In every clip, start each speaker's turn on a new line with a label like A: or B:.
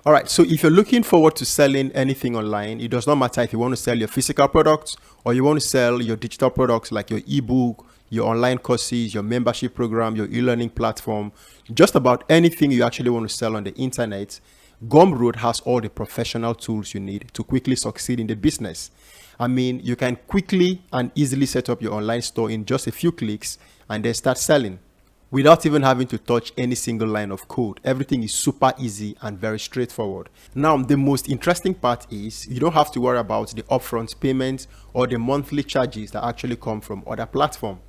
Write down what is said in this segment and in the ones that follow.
A: All right, so if you're looking forward to selling anything online, it does not matter if you want to sell your physical products or you want to sell your digital products like your ebook, your online courses, your membership program, your e-learning platform, just about anything you actually want to sell on the internet. Gumroad has all the professional tools you need to quickly succeed in the business. I mean, you can quickly and easily set up your online store in just a few clicks and then start selling without even having to touch any single line of code. Everything is super easy and very straightforward. Now, the most interesting part is you don't have to worry about the upfront payments or the monthly charges that actually come from other platforms.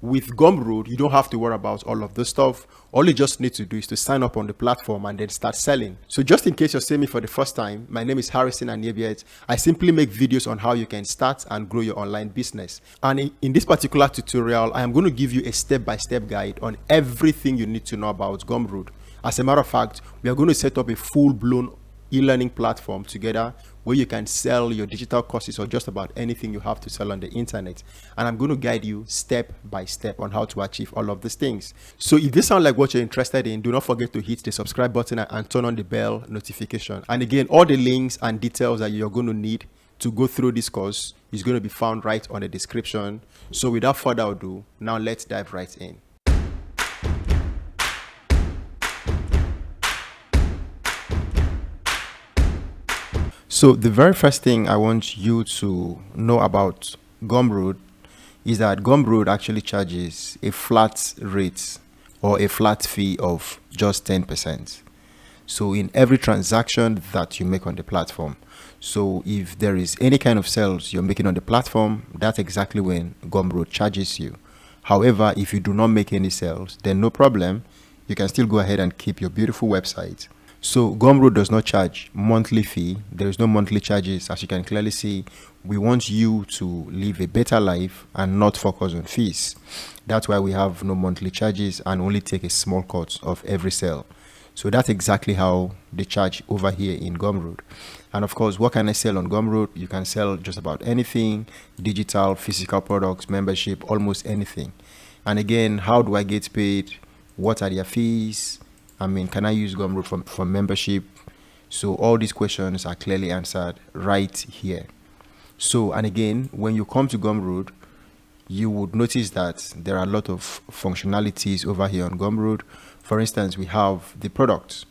A: With Gumroad, you don't have to worry about all of this stuff. All you just need to do is to sign up on the platform and then start selling. So just in case you're seeing me for the first time, my name is Harrison Aniebiet. I simply make videos on how you can start and grow your online business. And in this particular tutorial, I am going to give you a step-by-step guide on everything you need to know about Gumroad. As a matter of fact, we are going to set up a full-blown e-learning platform together where you can sell your digital courses or just about anything you have to sell on the internet. And I'm going to guide you step by step on how to achieve all of these things. So if this sounds like what you're interested in, do not forget to hit the subscribe button and turn on the bell notification. And again, all the links and details that you're going to need to go through this course is going to be found right on the description. So without further ado, now let's dive right in. So the very first thing I want you to know about Gumroad is that Gumroad actually charges a flat rate or a flat fee of just 10%. So in every transaction that you make on the platform. So if there is any kind of sales you're making on the platform, that's exactly when Gumroad charges you. However, if you do not make any sales, then no problem. You can still go ahead and keep your beautiful website. So Gumroad does not charge monthly fee. There is no monthly charges. As you can clearly see, we want you to live a better life and not focus on fees. That's why we have no monthly charges and only take a small cut of every sale. So that's exactly how they charge over here in Gumroad. And of course, what can I sell on Gumroad? You can sell just about anything, digital, physical products, membership, almost anything. And again, how do I get paid? What are their fees? I mean, can I use Gumroad for membership? So all these questions are clearly answered right here. So, and again, when you come to Gumroad, you would notice that there are a lot of functionalities over here on Gumroad. For instance, we have the products.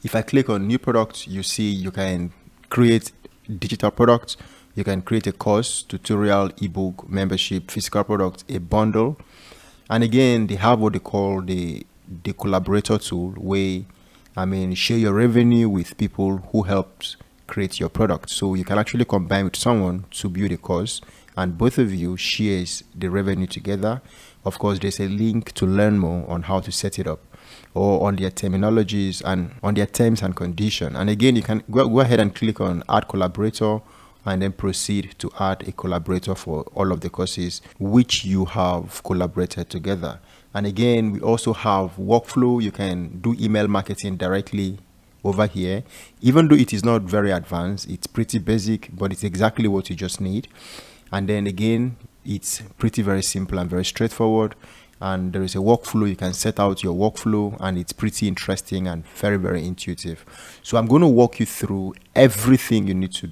A: If I click on new products, you see you can create digital products. You can create a course, tutorial, ebook, membership, physical products, a bundle. And again, they have what they call the collaborator tool, where share your revenue with people who helped create your product. So you can actually combine with someone to build a course and both of you shares the revenue together. Of course, there's a link to learn more on how to set it up or on their terminologies and on their terms and conditions. And again, you can go ahead and click on add collaborator and then proceed to add a collaborator for all of the courses which you have collaborated together. And again, we also have workflow. You can do email marketing directly over here. Even though it is not very advanced, it's pretty basic, but it's exactly what you just need. And then again, it's pretty very simple and very straightforward. And there is a workflow. You can set out your workflow and it's pretty interesting and very, very intuitive. So I'm going to walk you through everything you need to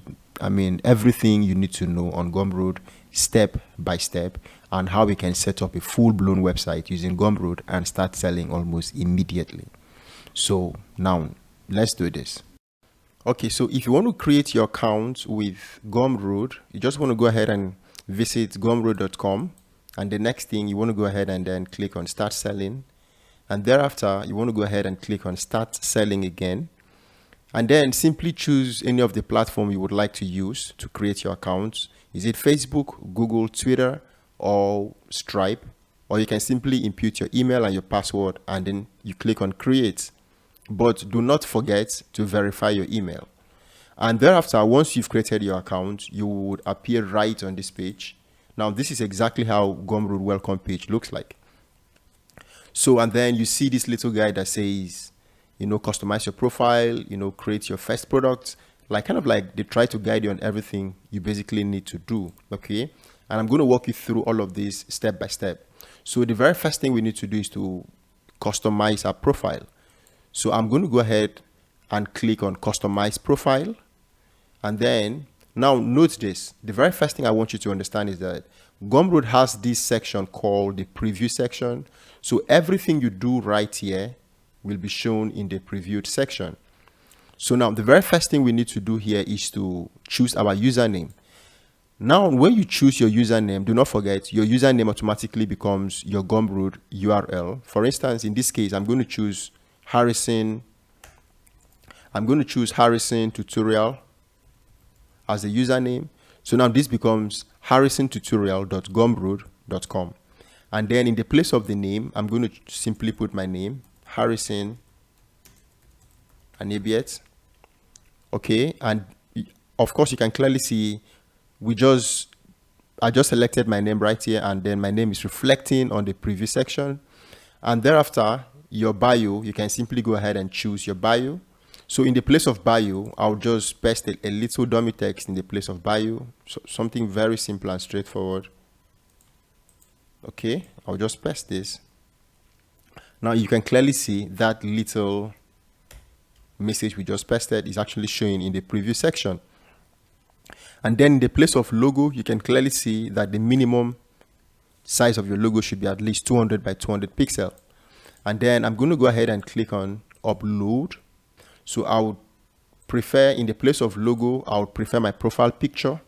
A: everything you need to know on Gumroad step by step, and how we can set up a full-blown website using Gumroad and start selling almost immediately. So now let's do this. Okay, so if you want to create your account with Gumroad, you just want to go ahead and visit gumroad.com, and the next thing you want to go ahead and then click on start selling, and thereafter you want to go ahead and click on start selling again. And then simply choose any of the platform you would like to use to create your account. Is it Facebook, Google, Twitter, or Stripe? Or you can simply input your email and your password and then you click on create. But do not forget to verify your email. And thereafter, once you've created your account, you would appear right on this page. Now, this is exactly how Gumroad welcome page looks like. So, and then you see this little guy that says, customize your profile, create your first product, like they try to guide you on everything you basically need to do. Okay. And I'm going to walk you through all of this step by step. So the very first thing we need to do is to customize our profile. So I'm going to go ahead and click on customize profile. And then now note this. The very first thing I want you to understand is that Gumroad has this section called the preview section. So everything you do right here will be shown in the previewed section. So now the very first thing we need to do here is to choose our username. Now, when you choose your username, do not forget your username automatically becomes your Gumroad URL. For instance, in this case, I'm going to choose Harrison. I'm going to choose Harrison Tutorial as a username. So now this becomes harrisontutorial.gumroad.com. And then in the place of the name, I'm going to simply put my name, Harrison Anibiet. Okay, and of course you can clearly see I just selected my name right here, and then my name is reflecting on the preview section. And thereafter, your bio, you can simply go ahead and choose your bio. So in the place of bio, I'll just paste a little dummy text in the place of bio. So something very simple and straightforward. Okay, I'll just paste this. Now you can clearly see that little message we just pasted is actually showing in the preview section. And then in the place of logo, you can clearly see that the minimum size of your logo should be at least 200 by 200 pixel. And then I'm going to go ahead and click on upload. So I would prefer, in the place of logo, I would prefer my profile picture.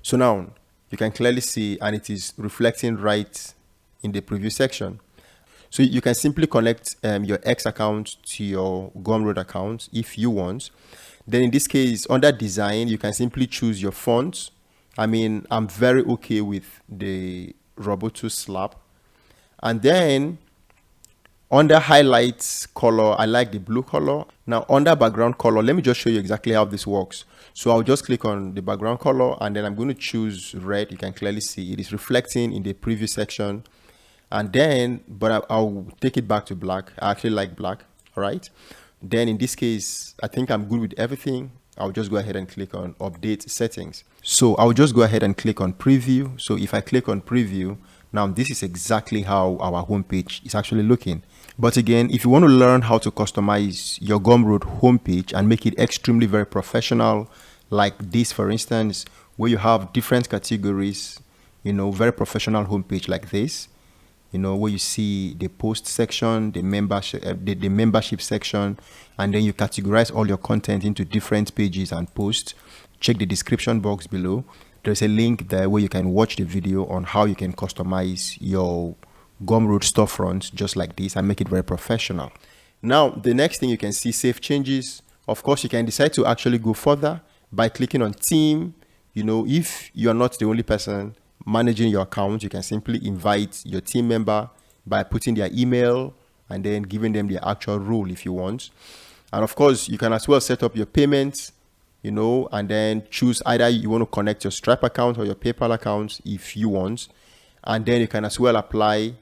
A: So now you can clearly see, and it is reflecting right in the preview section. So you can simply connect your X account to your Gumroad account if you want. Then in this case, under design, you can simply choose your font. I mean, I'm very okay with the Roboto Slab. And then under highlights color, I like the blue color. Now under background color, let me just show you exactly how this works. So I'll just click on the background color, and then I'm going to choose red. You can clearly see it is reflecting in the preview section. And then, but I'll take it back to black. I actually like black. All right. Then in this case, I think I'm good with everything. I'll just go ahead and click on update settings. So I'll just go ahead and click on preview. So if I click on preview, now this is exactly how our homepage is actually looking. But again, if you want to learn how to customize your Gumroad homepage and make it extremely very professional, like this, for instance, where you have different categories, very professional homepage like this, where you see the post section, the membership, the membership section, and then you categorize all your content into different pages and posts. Check the description box below. There's a link there where you can watch the video on how you can customize your Gumroad storefront just like this and make it very professional. Now, the next thing you can see, save changes. Of course, you can decide to actually go further by clicking on team. If you're not the only person managing your account, you can simply invite your team member by putting their email and then giving them the actual role if you want. And of course, you can as well set up your payments, and then choose either you want to connect your Stripe account or your PayPal account if you want. And then you can as well apply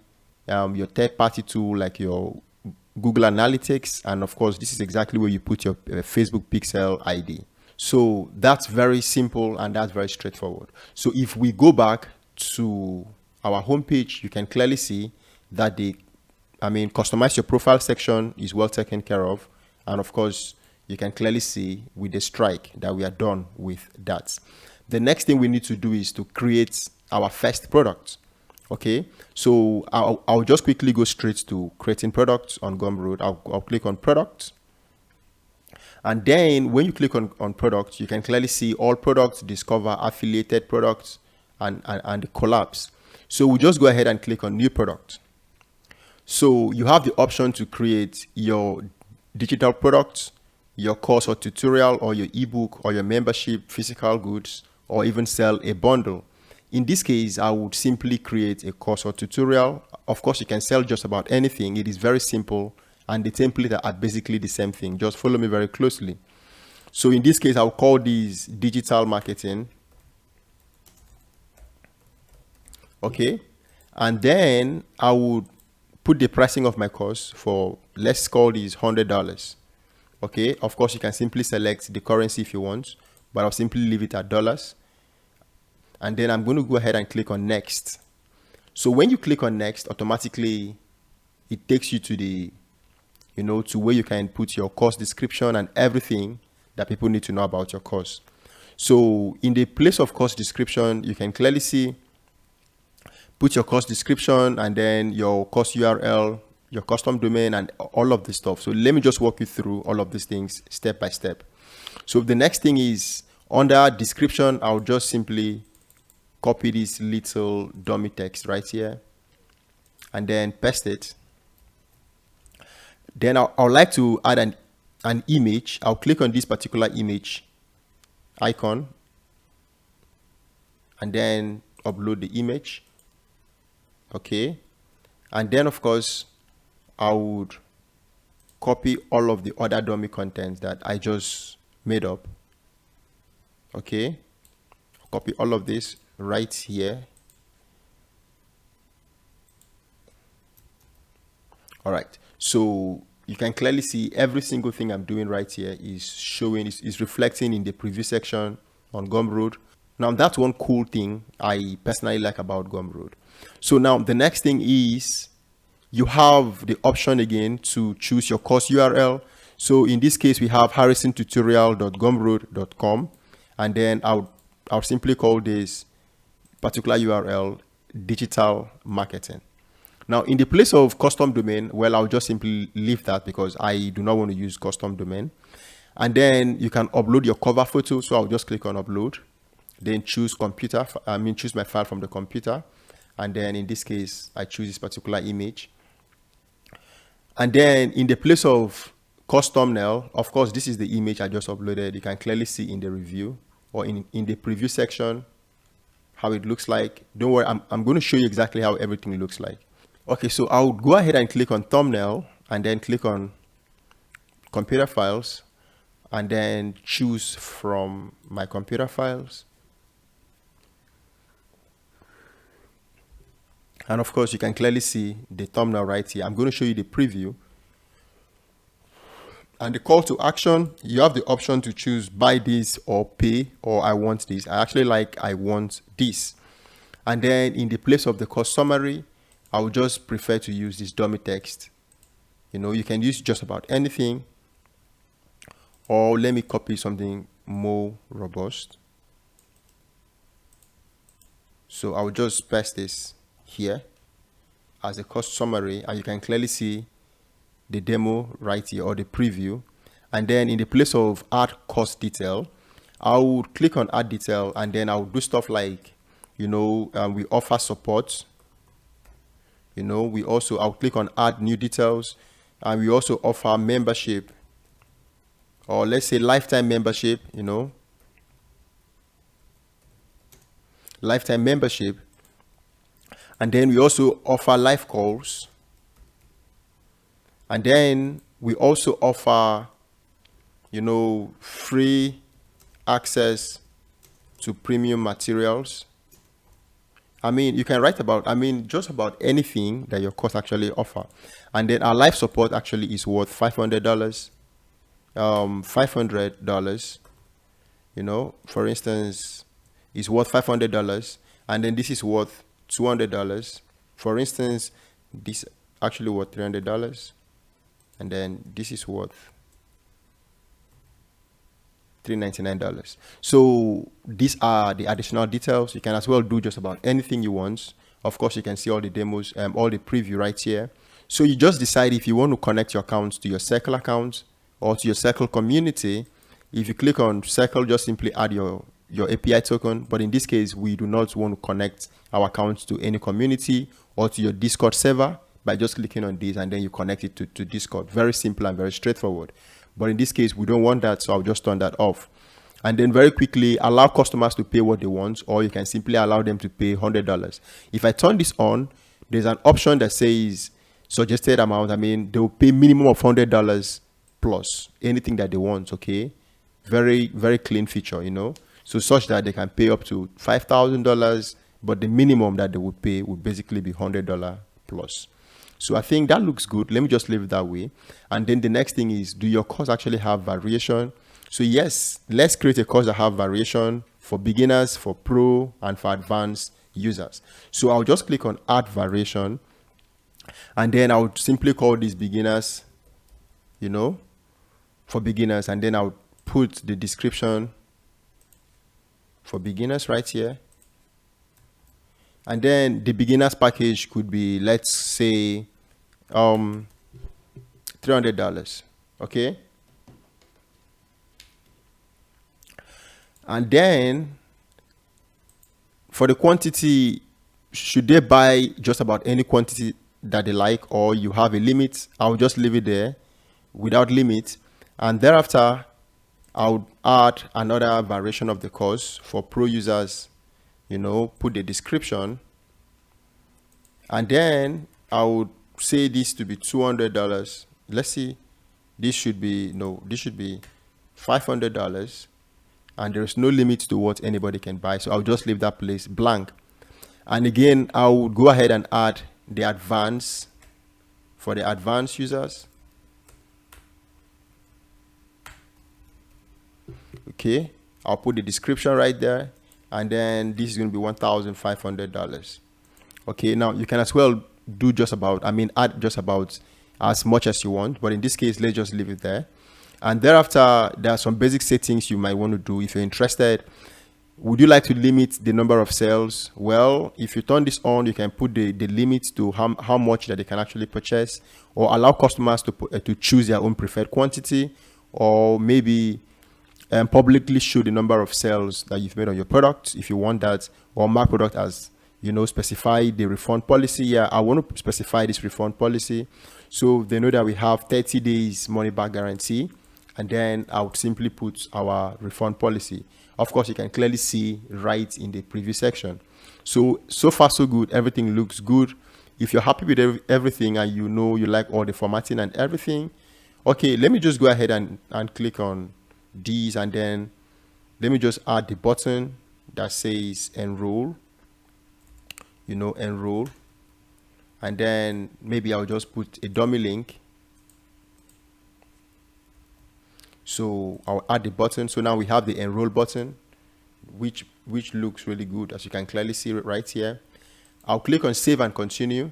A: your third-party tool like your Google Analytics. And of course, this is exactly where you put your Facebook Pixel ID. So that's very simple and that's very straightforward. So if we go back to our homepage, you can clearly see that customize your profile section is well taken care of. And of course, you can clearly see with the strike that we are done with that. The next thing we need to do is to create our first product. Okay, so I'll just quickly go straight to creating products on Gumroad. I'll click on product. And then when you click on products, you can clearly see all products, discover affiliated products, and the collabs. So we'll just go ahead and click on new product. So you have the option to create your digital products, your course or tutorial, or your ebook, or your membership, physical goods, or even sell a bundle. In this case, I would simply create a course or tutorial. Of course, you can sell just about anything. It is very simple. And the template are basically the same thing. Just follow me very closely. So in this case, I'll call these digital marketing. Okay. And then I would put the pricing of my course for, let's call these $100. Okay. Of course, you can simply select the currency if you want, but I'll simply leave it at dollars. And then I'm going to go ahead and click on next. So when you click on next, automatically it takes you to the to where you can put your course description and everything that people need to know about your course. So in the place of course description, you can clearly see, put your course description and then your course URL, your custom domain, and all of this stuff. So let me just walk you through all of these things step by step. So the next thing is, under description, I'll just simply copy this little dummy text right here and then paste it. Then I would like to add an image. I'll click on this particular image icon and then upload the image. Okay. And then, of course, I would copy all of the other dummy contents that I just made up. Okay. Copy all of this right here. All right. So you can clearly see every single thing I'm doing right here is showing, is reflecting in the preview section on Gumroad. Now that's one cool thing I personally like about Gumroad. So now the next thing is, you have the option again to choose your course URL. So in this case, we have harrisontutorial.gumroad.com, and then I'll simply call this particular URL digital marketing. Now, in the place of custom domain, well, I'll just simply leave that because I do not want to use custom domain. And then you can upload your cover photo. So I'll just click on upload, then choose computer. Choose my file from the computer. And then in this case, I choose this particular image. And then in the place of custom thumbnail, of course, this is the image I just uploaded. You can clearly see in the review or in the preview section how it looks like. Don't worry, I'm going to show you exactly how everything looks like. Okay, so I'll go ahead and click on thumbnail and then click on computer files and then choose from my computer files. And of course, you can clearly see the thumbnail right here. I'm going to show you the preview. And the call to action, you have the option to choose buy this or pay, or I want this. I actually like I want this. And then in the place of the course summary, I would just prefer to use this dummy text. You can use just about anything, or let me copy something more robust. So I will just paste this here as a course summary, and you can clearly see the demo right here, or the preview. And then in the place of add course detail, I would click on add detail, and then I would do stuff like, we offer support. I'll click on add new details, and we also offer membership, or let's say lifetime membership, lifetime membership. And then we also offer live calls. And then we also offer, free access to premium materials. You can write about, just about anything that your course actually offer. And then our live support actually is worth $500. $500, for instance, is worth $500. And then this is worth $200. For instance, this actually worth $300. And then this is worth $399. So these are the additional details. You can as well do just about anything you want. Of course, you can see all the demos, all the preview right here. So you just decide if you want to connect your accounts to your Circle account or to your Circle community. If you click on Circle, just simply add your API token. But in this case, we do not want to connect our accounts to any community or to your Discord server by just clicking on this, and then you connect it to Discord. Very simple and very straightforward. But in this case, we don't want that, so I'll just turn that off. And then very quickly, allow customers to pay what they want, or you can simply allow them to pay $100. If I turn this on, there's an option that says suggested amount. They will pay minimum of $100 plus anything that they want, okay? Very, very clean feature, So such that they can pay up to $5,000, but the minimum that they would pay would basically be $100 plus. So I think that looks good. Let me just leave it that way. And then the next thing is, do your course actually have variation? So yes, let's create a course that have variation for beginners, for pro, and for advanced users. So I'll just click on add variation. And then I would simply call this beginners you know, for beginners, and then I'll put the description for beginners right here. And then the beginners package could be, let's say, $300. Okay. And then for the quantity, should they buy just about any quantity that they like, or you have a limit? I'll just leave it there without limit. And thereafter, I'll add another variation of the course for pro users, you know, put the description. And then I would say this to be $200. Let's see, this should be, no, this should be $500. And there's no limit to what anybody can buy. So I'll just leave that place blank. And again, I would go ahead and add the advanced for the advanced users. Okay, I'll put the description right there. And then this is going to be $1,500. Okay, now you can as well do just about, add just about as much as you want. But in this case, let's just leave it there. And thereafter, there are some basic settings you might want to do if you're interested. Would you like to limit the number of sales? Well, if you turn this on, you can put the limit to how much that they can actually purchase, or allow customers to choose their own preferred quantity, or maybe publicly show the number of sales that you've made on your product if you want that, or mark product as, you know, specify the refund policy. Yeah, I want to specify this refund policy so they know that we have 30 days money back guarantee. And then I would simply put our refund policy. Of course, you can clearly see right in the preview section. So far so good. Everything looks good. If you're happy with everything and you know you like all the formatting and everything, okay, let me just go ahead and click on these, and then let me just add the button that says enroll, you know, enroll. And then maybe I'll just put a dummy link. So I'll add the button. So now we have the enroll button, which looks really good, as you can clearly see right here. I'll click on save and continue.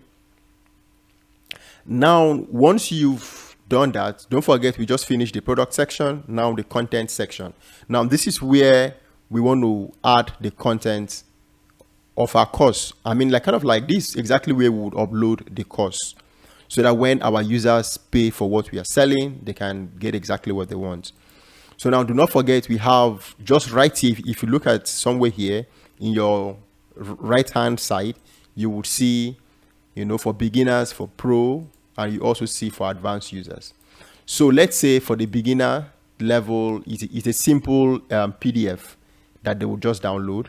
A: Now, once you've done that, don't forget we just finished the product section. Now the content section. Now this is where we want to add the content of our course. Like kind of like this, exactly where we would upload the course, so that when our users pay for what we are selling, they can get exactly what they want. So now do not forget, we have just right here, if you look at somewhere here in your right hand side, you would see, you know, for beginners, for pro, and you also see for advanced users. So let's say for the beginner level, it's a simple PDF that they will just download.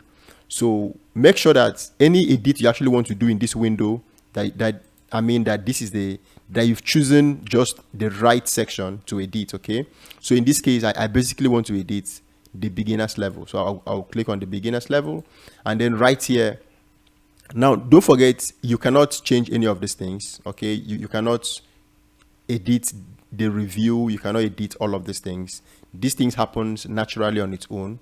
A: So make sure that any edit you actually want to do in this window, that this is that you've chosen just the right section to edit. Okay, so in this case, I basically want to edit the beginners level. So I'll click on the beginners level, and then right here. Now don't forget, you cannot change any of these things. Okay, you cannot edit the review, you cannot edit all of these things. These things happens naturally on its own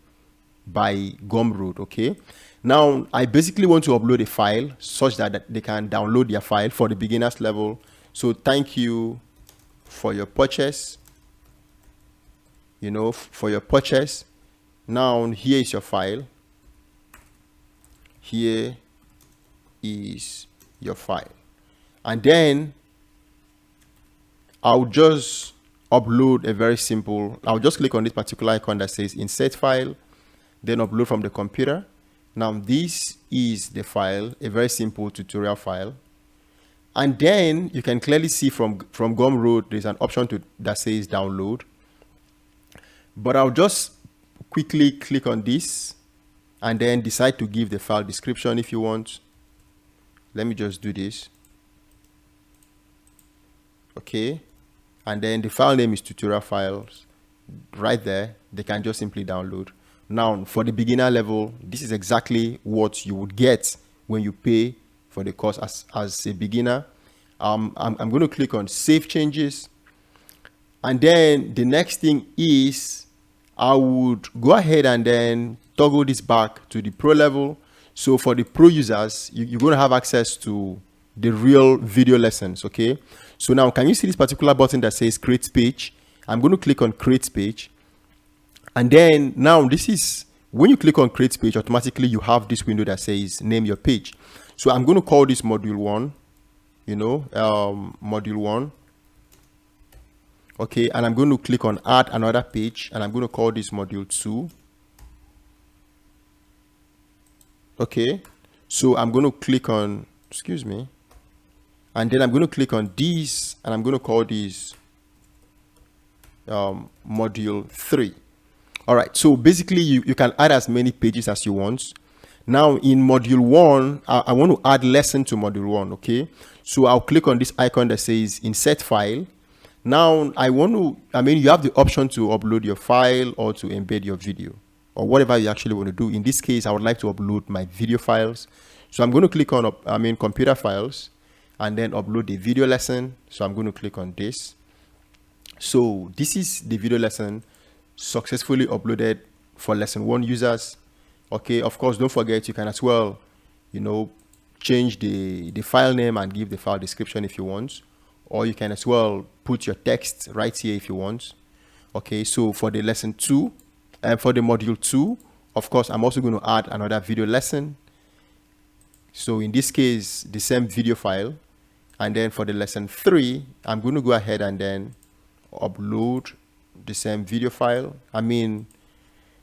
A: by Gumroad. Okay, now I basically want to upload a file such that they can download their file for the beginners level. So thank you for your purchase, you know, for your purchase. Now here is your file. Here is your file, and then I'll just upload a very simple, I'll just click on this particular icon that says insert file, then upload from the computer. Now this is the file, a very simple tutorial file. And then you can clearly see from Gumroad, there's an option that says download. But I'll just quickly click on this and then decide to give the file description if you want. Let me just do this. Okay. And then the file name is tutorial files. Right there, they can just simply download. Now, for the beginner level, this is exactly what you would get when you pay for the course as a beginner. I'm going to click on save changes. And then the next thing is I would go ahead and then toggle this back to the pro level. So for the pro users, you're going to have access to the real video lessons. Okay. So now, can you see this particular button that says create page? I'm going to click on create page. And then now this is, when you click on create page, automatically you have this window that says name your page. So I'm going to call this module 1, module 1. Okay, and I'm going to click on add another page, and I'm going to call this module 2. Okay, so I'm going to click on, excuse me, and then I'm going to click on these, and I'm going to call this module 3. All right, so basically you can add as many pages as you want. Now in module 1, I want to add lesson to module 1. Okay, so I'll click on this icon that says insert file. Now you have the option to upload your file or to embed your video or whatever you actually want to do. In this case, I would like to upload my video files. So I'm going to click on, computer files, and then upload the video lesson. So I'm going to click on this. So this is the video lesson successfully uploaded for lesson 1 users. Okay, of course, don't forget you can as well, change the file name and give the file description if you want, or you can as well put your text right here if you want. Okay, so for the lesson 2 and for the module 2, of course, I'm also going to add another video lesson. So in this case, the same video file. And then for the lesson 3, I'm going to go ahead and then upload the same video file.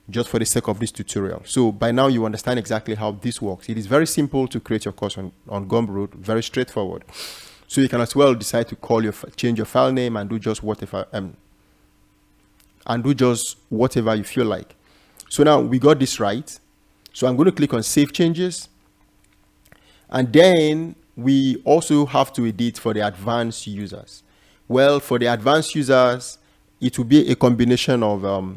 A: Just for the sake of this tutorial. So by now you understand exactly how this works. It is very simple to create your course on Gumroad, very straightforward. So you can as well decide to change your file name and do just whatever you feel like. So now we got this right. So I'm going to click on save changes. And then we also have to edit for the advanced users. Well, for the advanced users, it will be a combination of,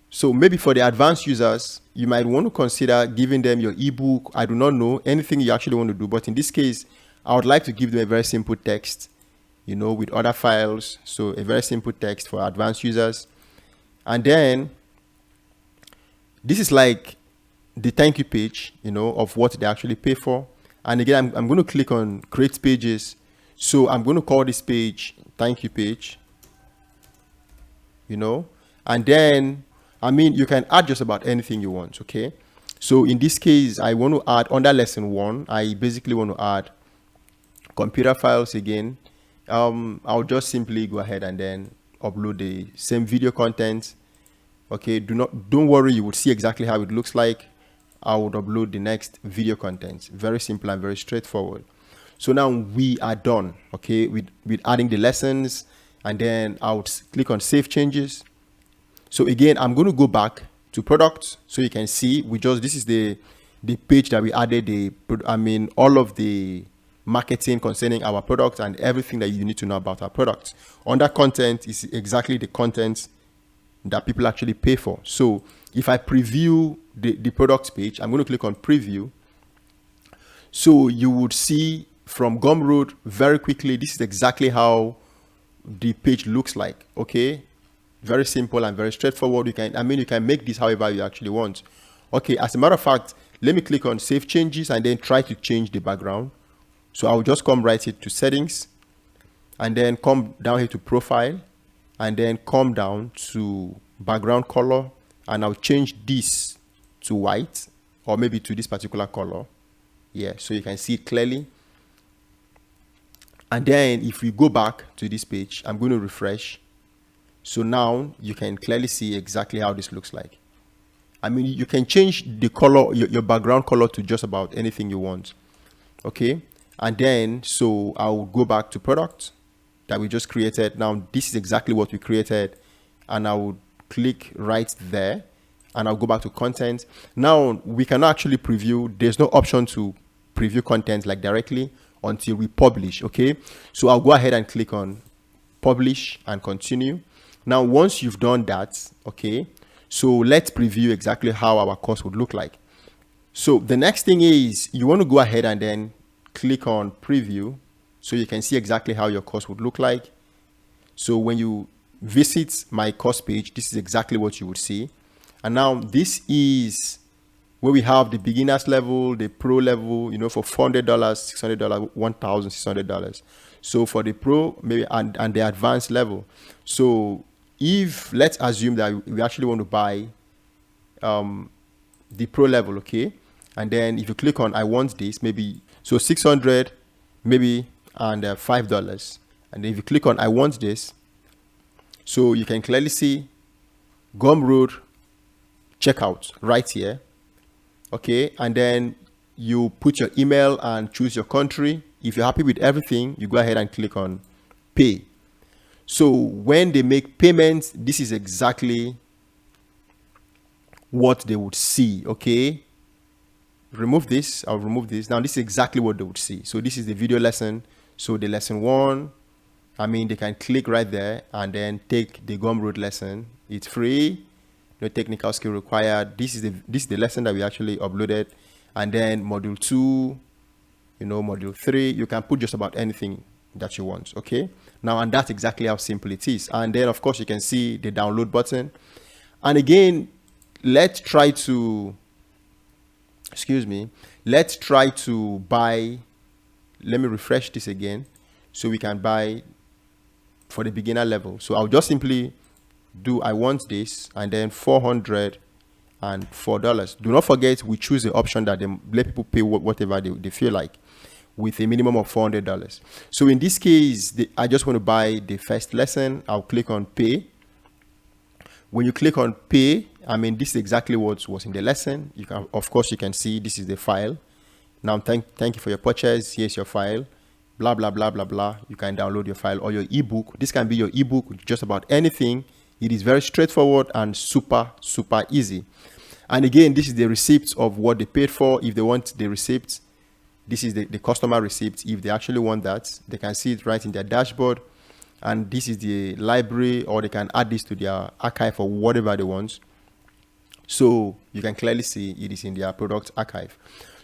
A: so maybe for the advanced users, you might want to consider giving them your ebook. I do not know anything you actually want to do, but in this case, I would like to give them a very simple text, with other files. So a very simple text for advanced users. And then this is like the thank you page, of what they actually pay for. And again, I'm going to click on create pages. So I'm going to call this page thank you page, and then, you can add just about anything you want. Okay. So in this case, I want to add under lesson 1, I basically want to add computer files again. I'll just simply go ahead and then upload the same video content. Okay. Don't worry. You will see exactly how it looks like. I would upload the next video content. Very simple and very straightforward. So now we are done, okay, with adding the lessons, and then I'll click on save changes. So again, I'm going to go back to products, so you can see this is the page that we added all of the marketing concerning our products and everything that you need to know about our products. Under content is exactly the content that people actually pay for. So if I preview the products page, I'm going to click on preview. So you would see from Gumroad very quickly, this is exactly how the page looks like. Okay, very simple and very straightforward. You can make this however you actually want. Okay, as a matter of fact, let me click on save changes and then try to change the background. So I'll just come right here to settings, and then come down here to profile, and then come down to background color, and I'll change this to white, or maybe to this particular color. Yeah, so you can see it clearly. And then if we go back to this page, I'm going to refresh. So now you can clearly see exactly how this looks like. You can change the color, your background color, to just about anything you want. Okay. And then, so I'll go back to product that we just created. Now, this is exactly what we created. And I will click right there, and I'll go back to content. Now, we can actually preview. There's no option to preview content like directly until we publish. Okay. So I'll go ahead and click on publish and continue. Now, once you've done that, okay, so let's preview exactly how our course would look like. So the next thing is you want to go ahead and then click on preview, so you can see exactly how your course would look like. So when you visit my course page, this is exactly what you would see. And now this is where we have the beginners level, the pro level, for $400, $600, $1,600. So for the pro, maybe and the advanced level. So if let's assume that we actually want to buy the pro level, okay, and then if you click on I want this, maybe so 600, maybe and $5, and then if you click on I want this, so you can clearly see Gumroad checkout right here, okay, and then you put your email and choose your country. If you're happy with everything, you go ahead and click on pay. So when they make payments, this is exactly what they would see, okay. Remove this, I'll remove this. Now this is exactly what they would see. So this is the video lesson. So the lesson one, I mean, they can click right there and take the Gumroad lesson. It's free, no technical skill required. This is the lesson that we actually uploaded. And then module 2, module 3, you can put just about anything that you want, okay. Now, and that's exactly how simple it is. And then of course you can see the download button. And again, let's try to buy, let me refresh this again so we can buy for the beginner level. So I'll just simply do I want this and then $404. Do not forget we choose the option that they let people pay whatever they feel like, with a minimum of $400. So in this case, I just want to buy the first lesson. I'll click on pay. When you click on pay, I mean, this is exactly what was in the lesson. You can, of course, you can see this is the file. Now, thank you for your purchase. Here's your file. Blah, blah, blah, blah, blah. You can download your file or your ebook. This can be your ebook, just about anything. It is very straightforward and super, super easy. And again, this is the receipt of what they paid for. If they want the receipt, this is the customer receipt. If they actually want that, they can see it right in their dashboard. And this is the library, or they can add this to their archive or whatever they want. So you can clearly see it is in their product archive.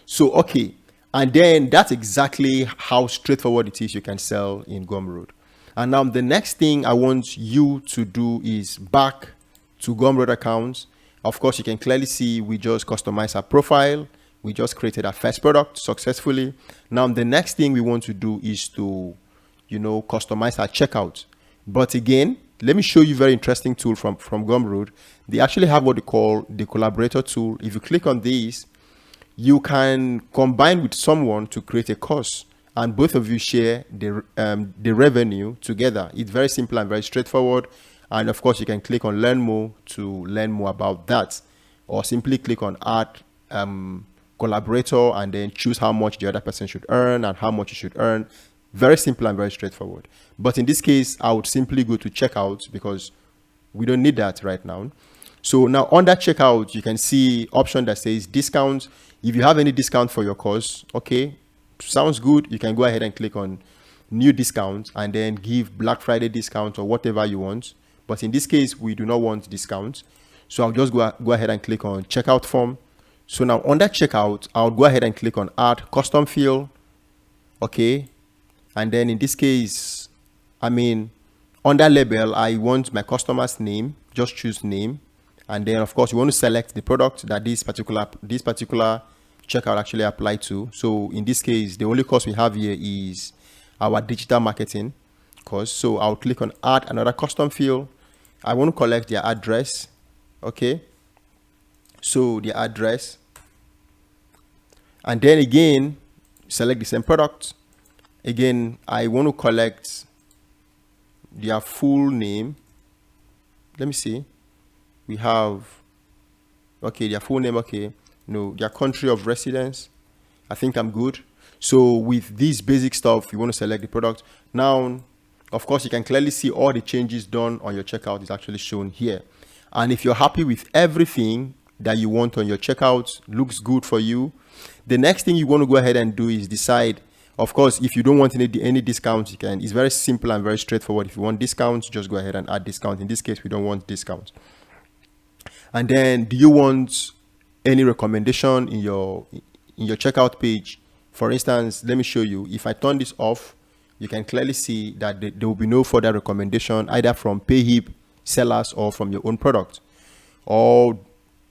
A: So, okay. And then that's exactly how straightforward it is you can sell in Gumroad. And now the next thing I want you to do is back to Gumroad accounts. Of course, you can clearly see we just customized our profile. We just created our first product successfully. Now, the next thing we want to do is to, customize our checkout. But again, let me show you a very interesting tool from Gumroad. They actually have what they call the collaborator tool. If you click on this, you can combine with someone to create a course, and both of you share the revenue together. It's very simple and very straightforward. And of course, you can click on learn more to learn more about that, or simply click on add collaborator and then choose how much the other person should earn and how much you should earn. Very simple and very straightforward. But in this case, I would simply go to checkout because we don't need that right now. So now under checkout, you can see option that says discount. If you have any discount for your course, okay, sounds good. You can go ahead and click on new discount and then give Black Friday discount or whatever you want. But in this case, we do not want discount. So I'll just go ahead and click on checkout form. So now under checkout, I'll go ahead and click on add custom field. Okay. And then in this case, I mean, under label, I want my customer's name. Just choose name. And then of course you want to select the product that this particular checkout actually apply to. So in this case, the only course we have here is our digital marketing course. So I'll click on add another custom field. I want to collect their address. Okay. So the address. And then again, select the same product. Again, I want to collect their full name. Let me see. We have, okay, their full name, okay. No, their country of residence. I think I'm good. So with this basic stuff, you want to select the product. Now, of course, you can clearly see all the changes done on your checkout is actually shown here. And if you're happy with everything that you want on your checkout, looks good for you, the next thing you want to go ahead and do is decide. Of course, if you don't want any discounts, you can. It's very simple and very straightforward. If you want discounts, just go ahead and add discount. In this case, we don't want discounts. And then, do you want any recommendation in your checkout page? For instance, let me show you. If I turn this off, you can clearly see that there will be no further recommendation either from PayHip sellers or from your own product. Or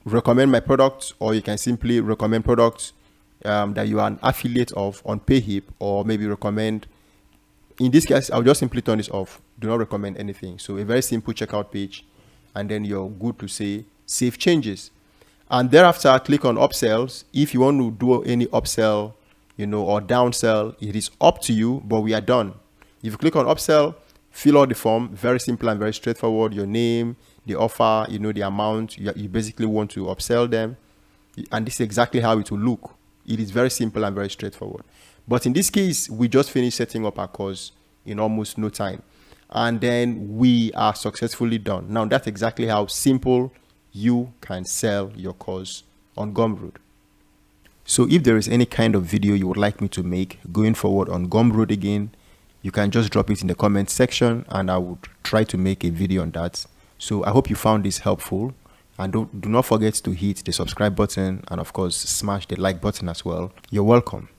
A: recommend my product, or you can simply recommend products that you are an affiliate of on PayHip, or maybe recommend in this case, I'll just simply turn this off. Do not recommend anything. So a very simple checkout page, and then you're good to say save changes. And thereafter, click on upsells. If you want to do any upsell, or downsell, it is up to you, but we are done. If you click on upsell, fill out the form. Very simple and very straightforward. Your name, the offer, the amount you basically want to upsell them. And this is exactly how it will look. It is very simple and very straightforward. But in this case, we just finished setting up our course in almost no time. And then we are successfully done. Now, that's exactly how simple you can sell your course on Gumroad. So if there is any kind of video you would like me to make going forward on Gumroad again, you can just drop it in the comment section and I would try to make a video on that. So I hope you found this helpful, and do not forget to hit the subscribe button and of course smash the like button as well. You're welcome.